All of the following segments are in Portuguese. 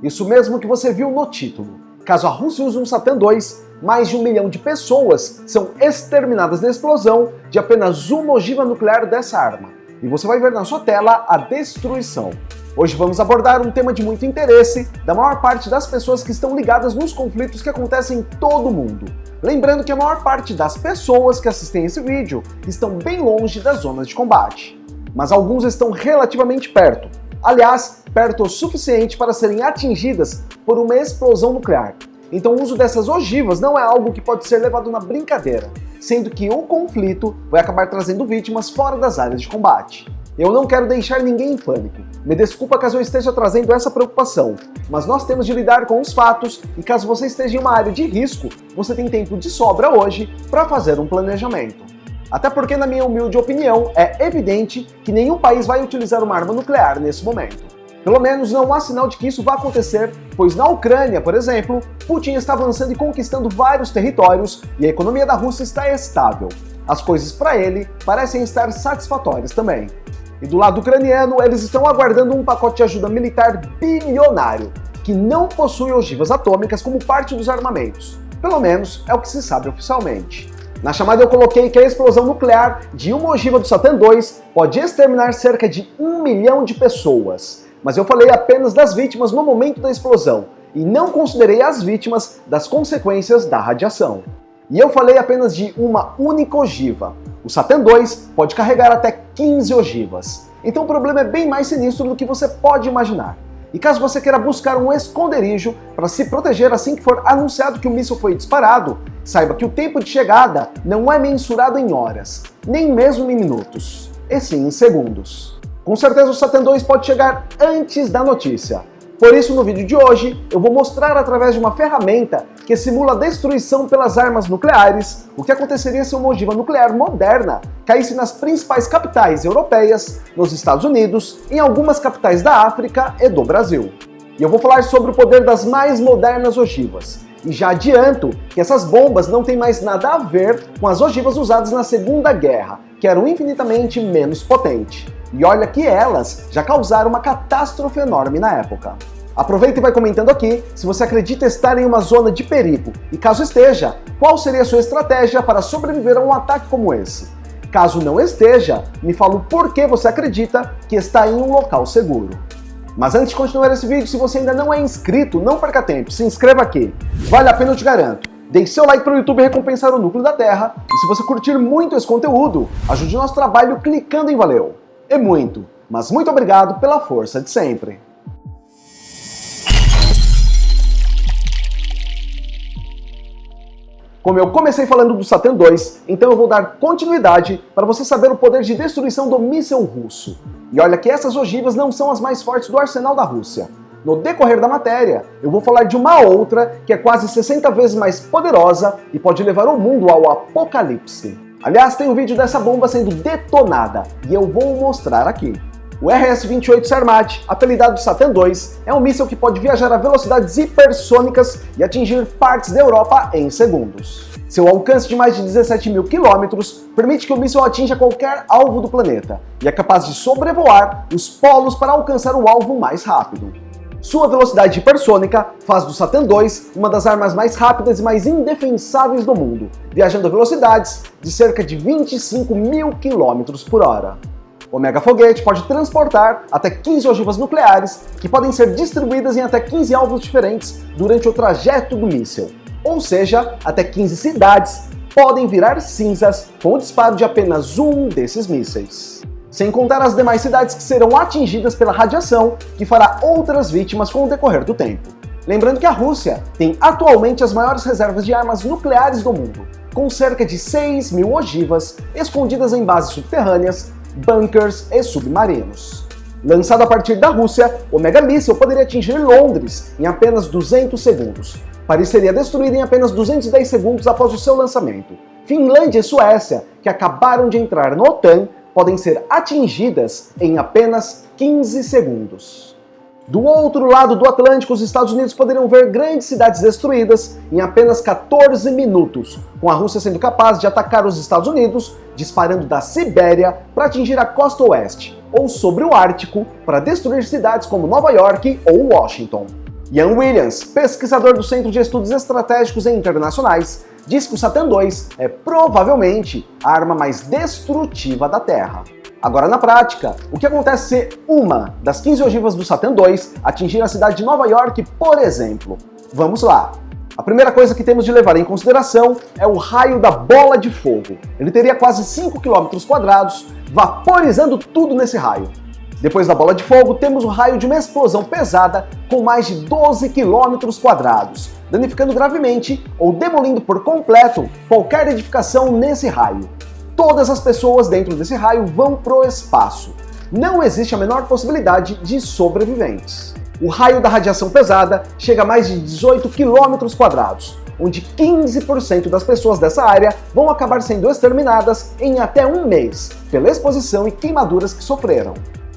Isso mesmo que você viu no título. Caso a Rússia use um Satan II, mais de 1 milhão de pessoas são exterminadas na explosão de apenas uma ogiva nuclear dessa arma. E você vai ver na sua tela a destruição. Hoje vamos abordar um tema de muito interesse da maior parte das pessoas que estão ligadas nos conflitos que acontecem em todo o mundo. Lembrando que a maior parte das pessoas que assistem esse vídeo estão bem longe das zonas de combate. Mas alguns estão relativamente perto. Aliás, perto o suficiente para serem atingidas por uma explosão nuclear. Então o uso dessas ogivas não é algo que pode ser levado na brincadeira, sendo que o conflito vai acabar trazendo vítimas fora das áreas de combate. Eu não quero deixar ninguém em pânico. Me desculpa caso eu esteja trazendo essa preocupação, mas nós temos de lidar com os fatos e caso você esteja em uma área de risco, você tem tempo de sobra hoje para fazer um planejamento. Até porque, na minha humilde opinião, é evidente que nenhum país vai utilizar uma arma nuclear nesse momento. Pelo menos não há sinal de que isso vá acontecer, pois na Ucrânia, por exemplo, Putin está avançando e conquistando vários territórios e a economia da Rússia está estável. As coisas para ele parecem estar satisfatórias também. E do lado ucraniano, eles estão aguardando um pacote de ajuda militar bilionário, que não possui ogivas atômicas como parte dos armamentos. Pelo menos é o que se sabe oficialmente. Na chamada eu coloquei que a explosão nuclear de uma ogiva do Satan II pode exterminar cerca de 1 milhão de pessoas. Mas eu falei apenas das vítimas no momento da explosão, e não considerei as vítimas das consequências da radiação. E eu falei apenas de uma única ogiva. O Satan II pode carregar até 15 ogivas. Então o problema é bem mais sinistro do que você pode imaginar. E caso você queira buscar um esconderijo para se proteger assim que for anunciado que o míssil foi disparado, saiba que o tempo de chegada não é mensurado em horas, nem mesmo em minutos, e sim em segundos. Com certeza o Satan II pode chegar antes da notícia. Por isso, no vídeo de hoje, eu vou mostrar através de uma ferramenta que simula a destruição pelas armas nucleares o que aconteceria se uma ogiva nuclear moderna caísse nas principais capitais europeias, nos Estados Unidos, em algumas capitais da África e do Brasil. E eu vou falar sobre o poder das mais modernas ogivas. E já adianto que essas bombas não têm mais nada a ver com as ogivas usadas na Segunda Guerra, que eram infinitamente menos potentes. E olha que elas já causaram uma catástrofe enorme na época. Aproveita e vai comentando aqui se você acredita estar em uma zona de perigo, e caso esteja, qual seria a sua estratégia para sobreviver a um ataque como esse? Caso não esteja, me fala o porquê você acredita que está em um local seguro. Mas antes de continuar esse vídeo, se você ainda não é inscrito, não perca tempo, se inscreva aqui. Vale a pena, eu te garanto. Deixe seu like para o YouTube recompensar o núcleo da Terra, e se você curtir muito esse conteúdo, ajude o nosso trabalho clicando em valeu. É muito, mas muito obrigado pela força de sempre. Como eu comecei falando do Satan II, então eu vou dar continuidade para você saber o poder de destruição do míssil russo. E olha que essas ogivas não são as mais fortes do arsenal da Rússia. No decorrer da matéria, eu vou falar de uma outra que é quase 60 vezes mais poderosa e pode levar o mundo ao apocalipse. Aliás, tem um vídeo dessa bomba sendo detonada, e eu vou mostrar aqui. O RS-28 Sarmat, apelidado de Satan II, é um míssil que pode viajar a velocidades hipersônicas e atingir partes da Europa em segundos. Seu alcance de mais de 17 mil quilômetros permite que o míssil atinja qualquer alvo do planeta, e é capaz de sobrevoar os polos para alcançar o alvo mais rápido. Sua velocidade hipersônica faz do Satan II uma das armas mais rápidas e mais indefensáveis do mundo, viajando a velocidades de cerca de 25 mil quilômetros por hora. O Mega Foguete pode transportar até 15 ogivas nucleares, que podem ser distribuídas em até 15 alvos diferentes durante o trajeto do míssil. Ou seja, até 15 cidades podem virar cinzas com o disparo de apenas um desses mísseis. Sem contar as demais cidades que serão atingidas pela radiação, que fará outras vítimas com o decorrer do tempo. Lembrando que a Rússia tem atualmente as maiores reservas de armas nucleares do mundo, com cerca de 6 mil ogivas escondidas em bases subterrâneas, bunkers e submarinos. Lançado a partir da Rússia, o mega míssil poderia atingir Londres em apenas 200 segundos. Paris seria destruído em apenas 210 segundos após o seu lançamento. Finlândia e Suécia, que acabaram de entrar na OTAN, podem ser atingidas em apenas 15 segundos. Do outro lado do Atlântico, os Estados Unidos poderiam ver grandes cidades destruídas em apenas 14 minutos, com a Rússia sendo capaz de atacar os Estados Unidos, disparando da Sibéria para atingir a costa oeste, ou sobre o Ártico para destruir cidades como Nova York ou Washington. Ian Williams, pesquisador do Centro de Estudos Estratégicos e Internacionais, diz que o Satan II é provavelmente a arma mais destrutiva da Terra. Agora, na prática, o que acontece se uma das 15 ogivas do Satan II atingir a cidade de Nova York, por exemplo? Vamos lá! A primeira coisa que temos de levar em consideração é o raio da bola de fogo. Ele teria quase 5 km², vaporizando tudo nesse raio. Depois da bola de fogo, temos o raio de uma explosão pesada com mais de 12 km², danificando gravemente ou demolindo por completo qualquer edificação nesse raio. Todas as pessoas dentro desse raio vão pro espaço. Não existe a menor possibilidade de sobreviventes. O raio da radiação pesada chega a mais de 18 km², onde 15% das pessoas dessa área vão acabar sendo exterminadas em até um mês, pela exposição e queimaduras que sofreram.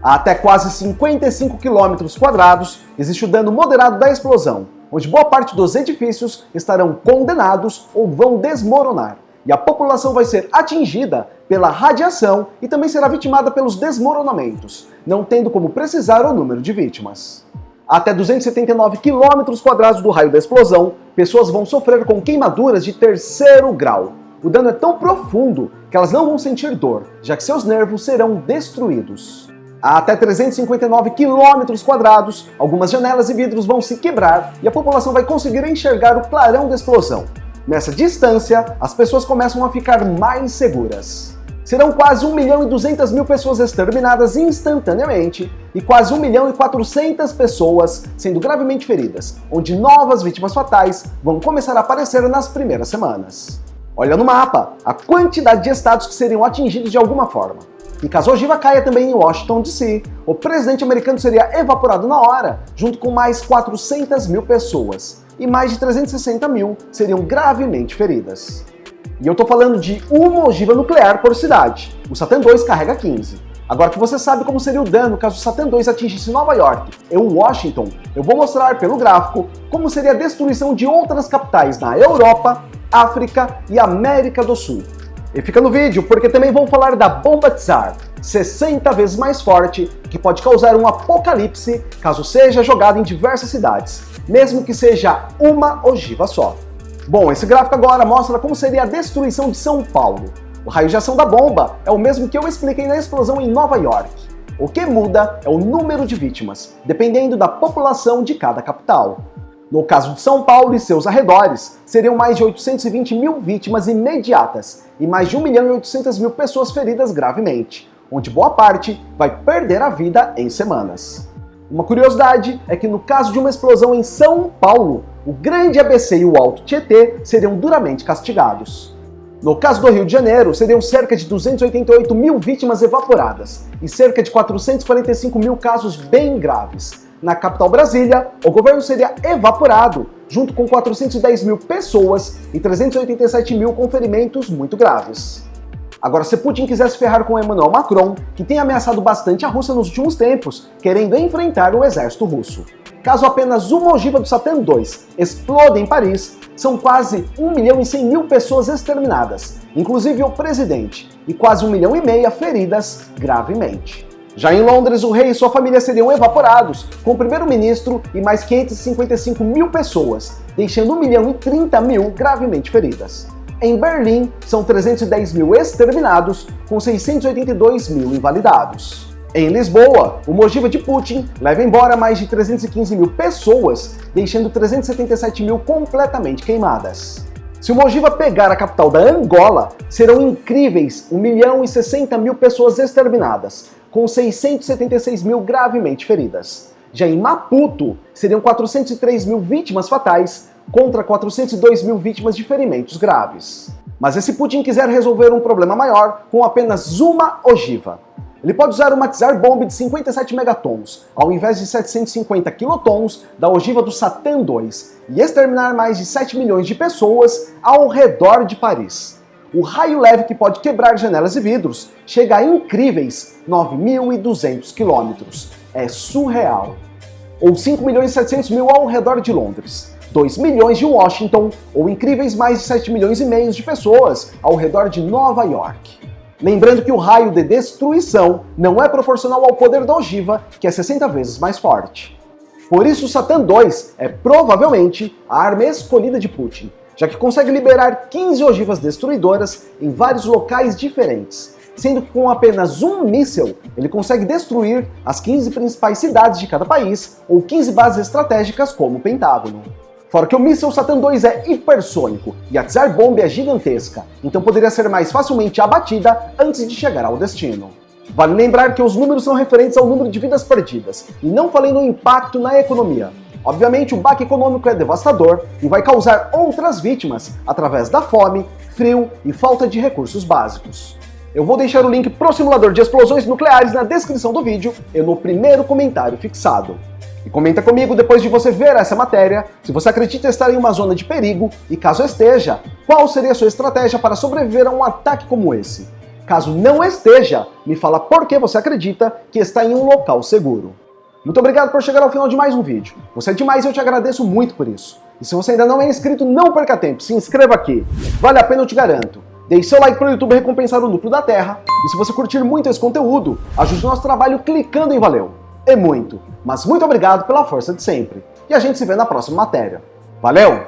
A até quase 55 km², existe o dano moderado da explosão, onde boa parte dos edifícios estarão condenados ou vão desmoronar, e a população vai ser atingida pela radiação e também será vitimada pelos desmoronamentos, não tendo como precisar o número de vítimas. Até 279 km² do raio da explosão, pessoas vão sofrer com queimaduras de 3º grau. O dano é tão profundo que elas não vão sentir dor, já que seus nervos serão destruídos. A até 359 km², algumas janelas e vidros vão se quebrar e a população vai conseguir enxergar o clarão da explosão. Nessa distância, as pessoas começam a ficar mais seguras. Serão quase 1.200.000 pessoas exterminadas instantaneamente e quase 1.400.000 pessoas sendo gravemente feridas, onde novas vítimas fatais vão começar a aparecer nas primeiras semanas. Olha no mapa a quantidade de estados que seriam atingidos de alguma forma. E caso a ogiva caia também em Washington DC, o presidente americano seria evaporado na hora, junto com mais 400.000 pessoas, e mais de 360.000 seriam gravemente feridas. E eu tô falando de uma ogiva nuclear por cidade. O Satan II carrega 15. Agora que você sabe como seria o dano caso o Satan II atingisse Nova York e Washington, eu vou mostrar pelo gráfico como seria a destruição de outras capitais na Europa, África e América do Sul. E fica no vídeo porque também vou falar da bomba Tsar, 60 vezes mais forte, que pode causar um apocalipse caso seja jogada em diversas cidades, mesmo que seja uma ogiva só. Bom, esse gráfico agora mostra como seria a destruição de São Paulo. O raio de ação da bomba é o mesmo que eu expliquei na explosão em Nova York. O que muda é o número de vítimas, dependendo da população de cada capital. No caso de São Paulo e seus arredores, seriam mais de 820.000 vítimas imediatas e mais de 1.800.000 pessoas feridas gravemente, onde boa parte vai perder a vida em semanas. Uma curiosidade é que no caso de uma explosão em São Paulo, o Grande ABC e o Alto Tietê seriam duramente castigados. No caso do Rio de Janeiro, seriam cerca de 288.000 vítimas evaporadas e cerca de 445.000 casos bem graves. Na capital Brasília, o governo seria evaporado, junto com 410.000 pessoas e 387.000 com ferimentos muito graves. Agora, se Putin quiser se ferrar com Emmanuel Macron, que tem ameaçado bastante a Rússia nos últimos tempos, querendo enfrentar o exército russo. Caso apenas uma ogiva do Satan II exploda em Paris, são quase 1.100.000 pessoas exterminadas, inclusive o presidente, e quase 1,5 milhão feridas gravemente. Já em Londres, o rei e sua família seriam evaporados, com o primeiro-ministro e mais 555.000 pessoas, deixando 1.030.000 gravemente feridas. Em Berlim, são 310.000 exterminados, com 682.000 invalidados. Em Lisboa, uma ogiva de Putin leva embora mais de 315.000 pessoas, deixando 377.000 completamente queimadas. Se uma ogiva pegar a capital da Angola, serão incríveis 1.060.000 pessoas exterminadas, com 676.000 gravemente feridas. Já em Maputo, seriam 403.000 vítimas fatais, contra 402.000 vítimas de ferimentos graves. Mas e se Putin quiser resolver um problema maior com apenas uma ogiva? Ele pode usar uma Tsar Bomb de 57 megatons, ao invés de 750 quilotons da ogiva do Satan II, e exterminar mais de 7 milhões de pessoas ao redor de Paris. O raio leve que pode quebrar janelas e vidros chega a incríveis 9.200 quilômetros. É surreal. Ou 5.700.000 ao redor de Londres. 2 milhões de Washington, ou incríveis mais de 7 milhões e meio de pessoas ao redor de Nova York. Lembrando que o raio de destruição não é proporcional ao poder da ogiva, que é 60 vezes mais forte. Por isso, o Satan II é provavelmente a arma escolhida de Putin, já que consegue liberar 15 ogivas destruidoras em vários locais diferentes, sendo que com apenas um míssil ele consegue destruir as 15 principais cidades de cada país ou 15 bases estratégicas como o Pentágono. Fora que o míssil Satan II é hipersônico e a Tsar Bomb é gigantesca, então poderia ser mais facilmente abatida antes de chegar ao destino. Vale lembrar que os números são referentes ao número de vidas perdidas, e não falei no impacto na economia. Obviamente, o baque econômico é devastador e vai causar outras vítimas através da fome, frio e falta de recursos básicos. Eu vou deixar o link pro simulador de explosões nucleares na descrição do vídeo e no primeiro comentário fixado. E comenta comigo depois de você ver essa matéria, se você acredita estar em uma zona de perigo e, caso esteja, qual seria a sua estratégia para sobreviver a um ataque como esse. Caso não esteja, me fala por que você acredita que está em um local seguro. Muito obrigado por chegar ao final de mais um vídeo. Você é demais e eu te agradeço muito por isso. E se você ainda não é inscrito, não perca tempo, se inscreva aqui. Vale a pena, eu te garanto. Deixe seu like para o YouTube recompensar o núcleo da Terra. E se você curtir muito esse conteúdo, ajude o nosso trabalho clicando em valeu. É muito, mas muito obrigado pela força de sempre. E a gente se vê na próxima matéria. Valeu!